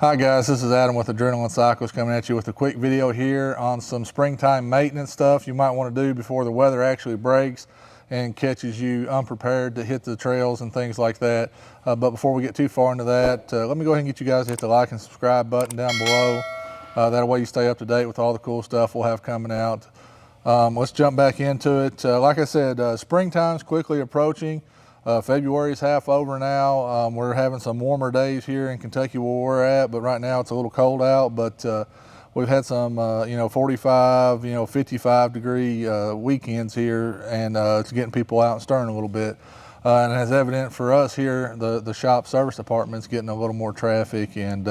Hi guys, this is Adam with Adrenaline Cycles coming at you with a quick video here on some springtime maintenance stuff you might want to do before the weather actually breaks and catches you unprepared to hit the trails and things like that. But before we get too far into that, let me go ahead and get you guys to hit the like and subscribe button down below. That way you stay up to date with all the cool stuff we'll have coming out. Let's jump back into it. Like I said, springtime's quickly approaching. February's half over now. We're having some warmer days here in Kentucky where we're at, but right now it's a little cold out. But we've had some, 45, 55 degree weekends here, and it's getting people out and stirring a little bit. And as evident for us here, the shop service department's getting a little more traffic, and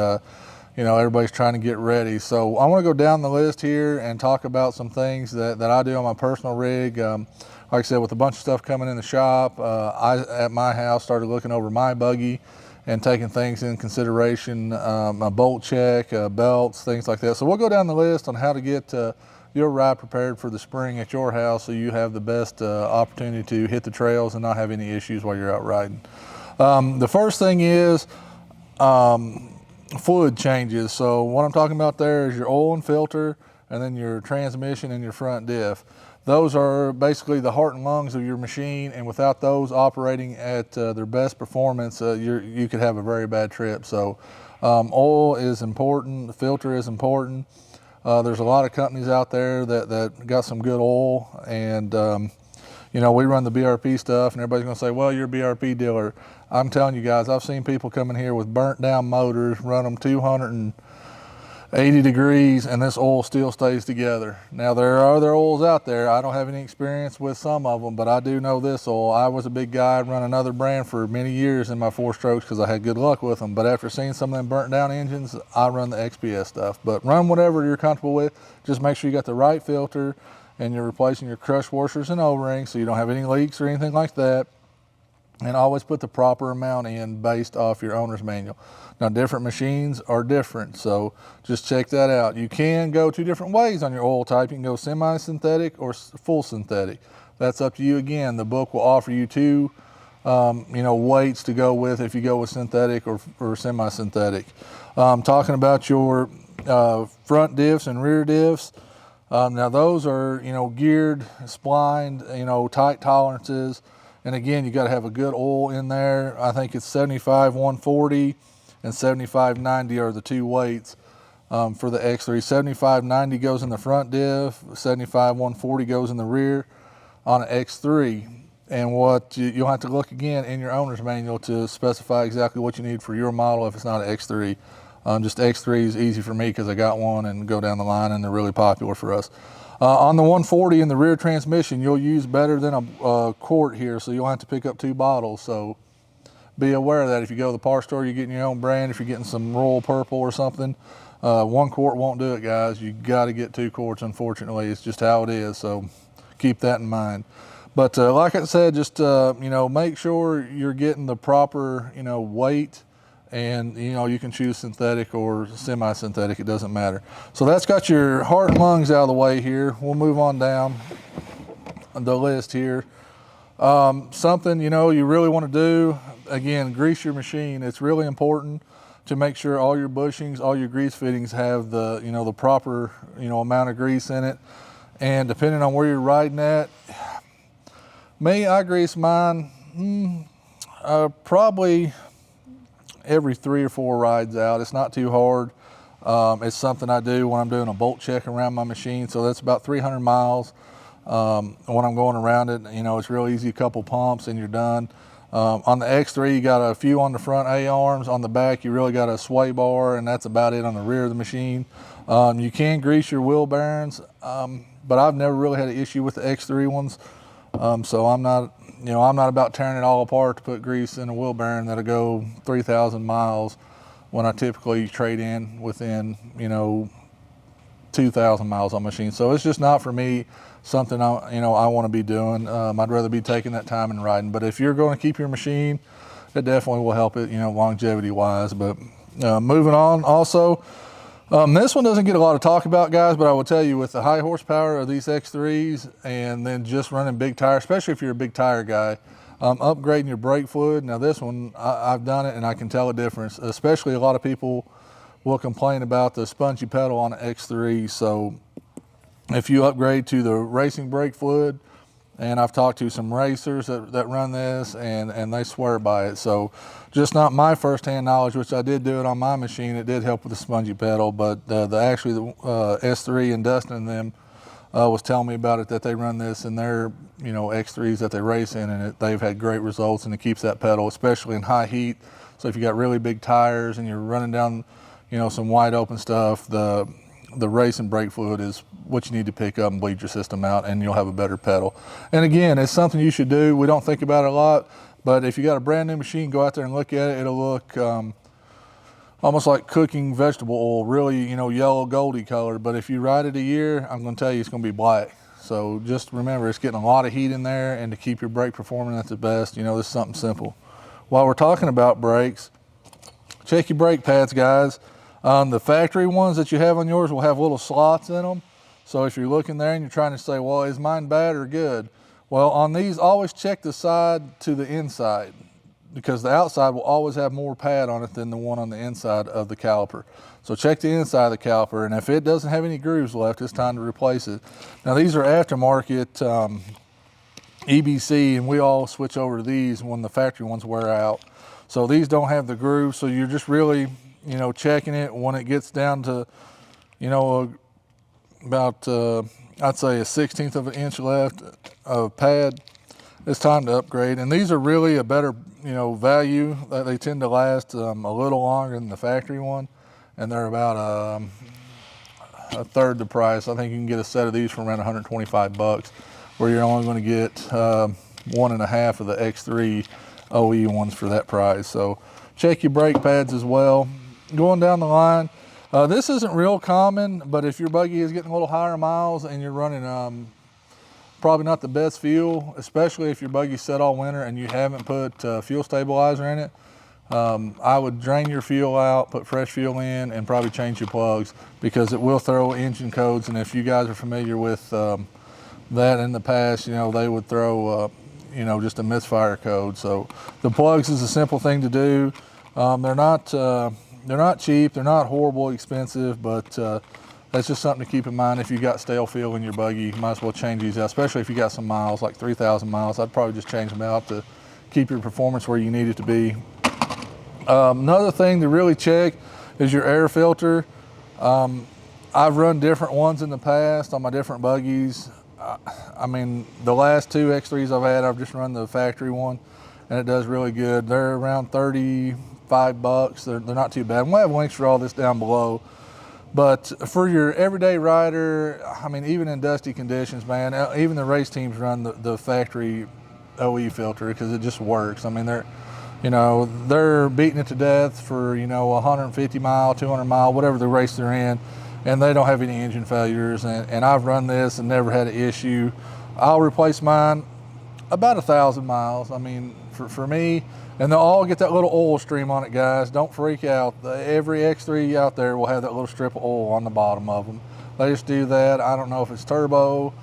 everybody's trying to get ready. So I want to go down the list here and talk about some things that I do on my personal rig. Like I said, with a bunch of stuff coming in the shop, I, at my house, started looking over my buggy and taking things in consideration, a bolt check, belts, things like that. So we'll go down the list on how to get your ride prepared for the spring at your house so you have the best opportunity to hit the trails and not have any issues while you're out riding. The first thing is fluid changes. So what I'm talking about there is your oil and filter, and then your transmission and your front diff. Those are basically the heart and lungs of your machine, and without those operating at their best performance, you could have a very bad trip. So oil is important, the filter is important. There's a lot of companies out there that got some good oil, and we run the BRP stuff, and everybody's gonna say, well, you're a BRP dealer. I'm telling you guys, I've seen people come in here with burnt down motors, run them 280 degrees, and this oil still stays together. Now, there are other oils out there. I don't have any experience with some of them, but I do know this oil. I was a big guy, run another brand for many years in my 4-strokes because I had good luck with them. But after seeing some of them burnt down engines, I run the XPS stuff. But run whatever you're comfortable with. Just make sure you got the right filter and you're replacing your crush washers and O-rings so you don't have any leaks or anything like that. And always put the proper amount in based off your owner's manual. Now, different machines are different, so just check that out. You can go two different ways on your oil type. You can go semi-synthetic or full synthetic. That's up to you again. The book will offer you two weights to go with if you go with synthetic or semi-synthetic. Talking about your front diffs and rear diffs. Now those are, geared, splined, tight tolerances. And again, you got to have a good oil in there. I think it's 75-140 and 75-90 are the two weights for the X3. 75-90 goes in the front diff, 75-140 goes in the rear on an X3. And what you'll have to look again in your owner's manual to specify exactly what you need for your model if it's not an X3. Just X3 is easy for me because I got one and go down the line, and they're really popular for us. On the 140 in the rear transmission, you'll use better than a quart here, so you'll have to pick up 2 bottles. So be aware of that. If you go to the parts store, you're getting your own brand. If you're getting some Royal Purple or something, 1 quart won't do it, guys. You got to get 2 quarts, unfortunately. It's just how it is, so keep that in mind. But like I said, just make sure you're getting the proper weight. And you can choose synthetic or semi-synthetic, it doesn't matter. So that's got your heart and lungs out of the way here. We'll move on down the list here. Something you really want to do, again, grease your machine. It's really important to make sure all your bushings, all your grease fittings have the the proper amount of grease in it. And depending on where you're riding at, I grease mine probably every 3 or 4 rides out. It's not too hard. It's something I do when I'm doing a bolt check around my machine. So that's about 300 miles. When I'm going around it, it's real easy, a couple pumps and you're done. On the X3, you got a few on the front A-arms. On the back, you really got a sway bar, and that's about it on the rear of the machine. You can grease your wheel bearings, but I've never really had an issue with the X3 ones. So I'm not about tearing it all apart to put grease in a wheel bearing that'll go 3,000 miles when I typically trade in within, 2,000 miles on machine. So it's just not for me something I want to be doing. I'd rather be taking that time and riding. But if you're going to keep your machine, it definitely will help it, longevity wise. But moving on also, this one doesn't get a lot of talk about, guys, but I will tell you, with the high horsepower of these X3s and then just running big tires, especially if you're a big tire guy, upgrading your brake fluid. Now this one, I've done it and I can tell a difference, especially a lot of people will complain about the spongy pedal on the X3. So if you upgrade to the racing brake fluid, and I've talked to some racers that run this, and they swear by it. So just not my firsthand knowledge, which I did do it on my machine. It did help with the spongy pedal, but actually the S3 and Dustin and them was telling me about it, that they run this in their X3s that they race in, and they've had great results, and it keeps that pedal, especially in high heat. So if you got really big tires and you're running down some wide open stuff, the racing brake fluid is what you need to pick up and bleed your system out, and you'll have a better pedal. And again, it's something you should do. We don't think about it a lot, but if you got a brand new machine, go out there and look at it. It'll look almost like cooking vegetable oil, really, yellow goldy color. But if you ride it a year, I'm going to tell you it's going to be black. So just remember, it's getting a lot of heat in there, and to keep your brake performing at the best, this is something simple. While we're talking about brakes, check your brake pads, guys. The factory ones that you have on yours will have little slots in them. So if you're looking there and you're trying to say, well, is mine bad or good? Well, on these, always check the side to the inside, because the outside will always have more pad on it than the one on the inside of the caliper. So check the inside of the caliper, and if it doesn't have any grooves left, it's time to replace it. Now these are aftermarket EBC, and we all switch over to these when the factory ones wear out. So these don't have the grooves, so you're just really checking it when it gets down to, about, I'd say 1/16 of an inch left of pad. It's time to upgrade. And these are really a better, value. They tend to last a little longer than the factory one. And they're about a third the price. I think you can get a set of these for around 125 bucks, where you're only going to get 1.5 of the X3 OE ones for that price. So check your brake pads as well. Going down the line, this isn't real common, but if your buggy is getting a little higher miles and you're running probably not the best fuel, especially if your buggy's set all winter and you haven't put fuel stabilizer in it, I would drain your fuel out, put fresh fuel in, and probably change your plugs, because it will throw engine codes. And if you guys are familiar with that in the past, they would throw just a misfire code. So the plugs is a simple thing to do. They're not cheap, they're not horribly expensive, but that's just something to keep in mind. If you got stale fuel in your buggy, you might as well change these out, especially if you got some miles, like 3,000 miles. I'd probably just change them out to keep your performance where you need it to be. Another thing to really check is your air filter. I've run different ones in the past on my different buggies. I mean, the last 2 X3s I've had, I've just run the factory one, and it does really good. They're around 35 bucks. They're not too bad. We'll have links for all this down below. But for your everyday rider, I mean, even in dusty conditions, man, even the race teams run the factory OE filter, because it just works. I mean, they're beating it to death for 150 mile, 200 mile, whatever the race they're in, and they don't have any engine failures. And I've run this and never had an issue. I'll replace mine about 1,000 miles. I mean, for me, and they'll all get that little oil stream on it, guys. Don't freak out. Every X3 out there will have that little strip of oil on the bottom of them. They just do that. I don't know if it's turbo,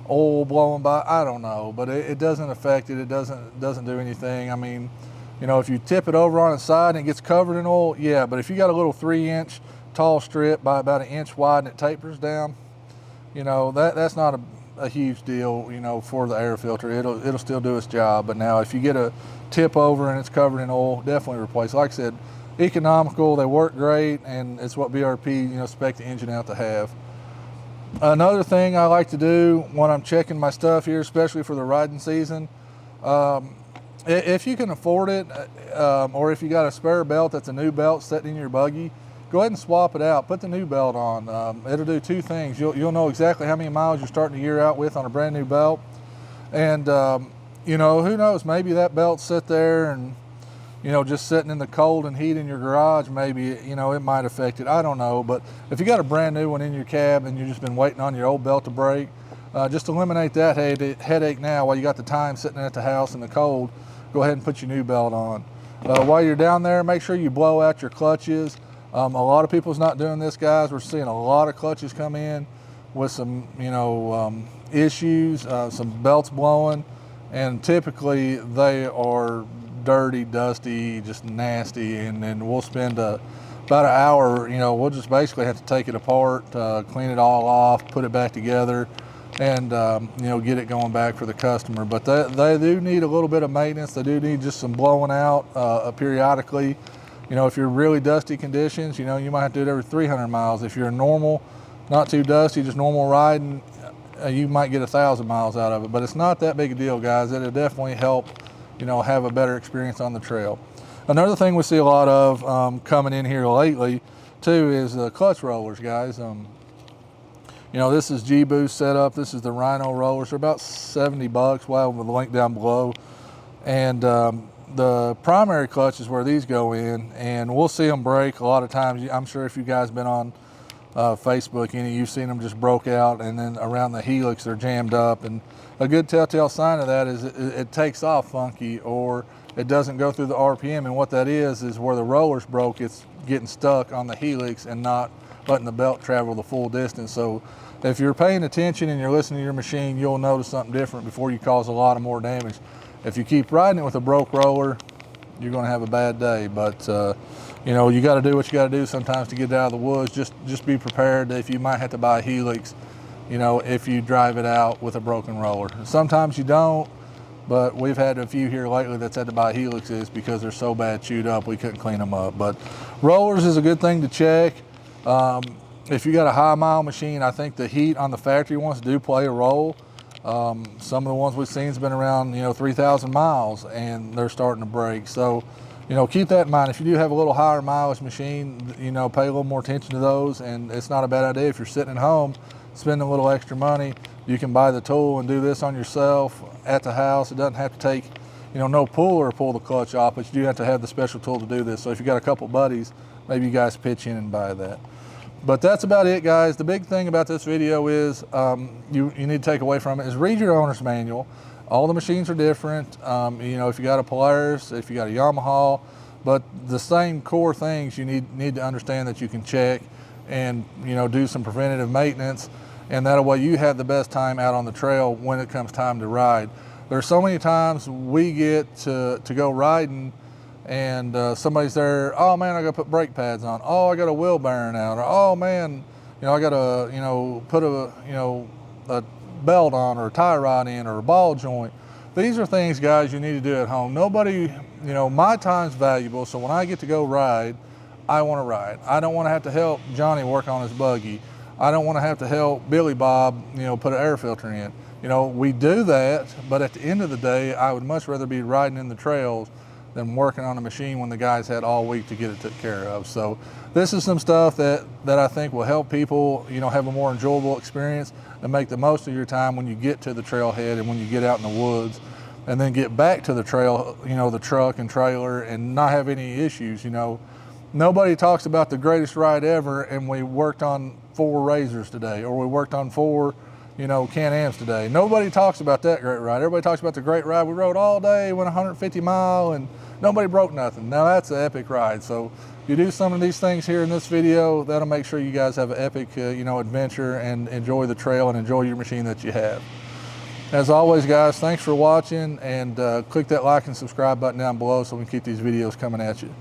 oil blowing by, I don't know, but it doesn't affect it. It doesn't do anything. I mean, if you tip it over on its side and it gets covered in oil, yeah, but if you got a little 3-inch tall strip by about 1 inch wide and it tapers down, that's not a huge deal, for the air filter. It'll still do its job. But now if you get a tip over and it's covered in oil, definitely replace. Like I said, economical, they work great, and it's what BRP, spec the engine out to have. Another thing I like to do when I'm checking my stuff here, especially for the riding season, if you can afford it, or if you got a spare belt that's a new belt sitting in your buggy, go ahead and swap it out. Put the new belt on. It'll do 2 things. You'll know exactly how many miles you're starting the year out with on a brand new belt. And, who knows, maybe that belt sit there and, just sitting in the cold and heat in your garage, maybe, it might affect it. I don't know. But if you got a brand new one in your cab and you've just been waiting on your old belt to break, just eliminate that headache now while you got the time sitting at the house in the cold. Go ahead and put your new belt on. While you're down there, make sure you blow out your clutches. A lot of people's not doing this, guys. We're seeing a lot of clutches come in with some, issues, some belts blowing, and typically they are dirty, dusty, just nasty, and then we'll spend a about an hour, you know, we'll just basically have to take it apart, clean it all off, put it back together, and you know, get it going back for the customer. But they do need a little bit of maintenance. They do need just some blowing out periodically. You know, if you're really dusty conditions, you know, you might have to do it every 300 miles. If you're normal, not too dusty, just normal riding, you might get 1,000 miles out of it. But it's not that big a deal, guys. It'll definitely help, you know, have a better experience on the trail. Another thing we see a lot of coming in here lately too is clutch rollers, guys. You know, this is G-Boost setup. This is the Rhino rollers. They're about 70 bucks. We'll have the link down below. And the primary clutch is where these go in, and we'll see them break a lot of times. I'm sure if you guys been on Facebook, you've seen them just broke out, and then around the helix they're jammed up. And a good telltale sign of that is it takes off funky, or it doesn't go through the RPM. And what that is where the roller's broke, it's getting stuck on the helix and not letting the belt travel the full distance. So if you're paying attention and you're listening to your machine, you'll notice something different before you cause a lot of more damage. If you keep riding it with a broke roller, you're going to have a bad day. But you know, you got to do what you got to do sometimes to get it out of the woods. Just be prepared that if you might have to buy a helix, you know, if you drive it out with a broken roller. Sometimes you don't, but we've had a few here lately that's had to buy helixes because they're so bad chewed up we couldn't clean them up. But rollers is a good thing to check. If you got a high mile machine, I think the heat on the factory ones do play a role. Some of the ones we've seen has been around, you know, 3,000 miles and they're starting to break. So, you know, keep that in mind. If you do have a little higher mileage machine, you know, pay a little more attention to those. And it's not a bad idea if you're sitting at home, spending a little extra money, you can buy the tool and do this on yourself at the house. It doesn't have to take, you know, no puller to pull the clutch off, but you do have to have the special tool to do this. So if you got a couple buddies, maybe you guys pitch in and buy that. But that's about it, guys. The big thing about this video is you need to take away from it is read your owner's manual. All the machines are different. You know, if you got a Polaris, if you got a Yamaha, but the same core things you need to understand that you can check and, you know, do some preventative maintenance, and that way you have the best time out on the trail when it comes time to ride. There's so many times we get to go riding and somebody's there, oh man, I gotta put brake pads on. Oh, I got a wheel bearing out. Or, oh man, you know, I gotta, you know, put a, you know, a belt on or a tie rod in or a ball joint. These are things, guys, you need to do at home. Nobody, you know, my time's valuable, so when I get to go ride, I wanna ride. I don't wanna have to help Johnny work on his buggy. I don't wanna have to help Billy Bob, you know, put an air filter in. You know, we do that, but at the end of the day, I would much rather be riding in the trails than working on a machine when the guys had all week to get it took care of. So this is some stuff that I think will help people, you know, have a more enjoyable experience and make the most of your time when you get to the trailhead and when you get out in the woods, and then get back to the trail, you know, the truck and trailer, and not have any issues. You know, nobody talks about the greatest ride ever and we worked on 4 Razors today, or we worked on 4, you know, Can-Ams today. Nobody talks about that great ride. Everybody talks about the great ride we rode all day, went 150 mile and nobody broke nothing. Now that's an epic ride. So you do some of these things here in this video, that'll make sure you guys have an epic, you know, adventure and enjoy the trail and enjoy your machine that you have. As always, guys, thanks for watching, and click that like and subscribe button down below so we can keep these videos coming at you.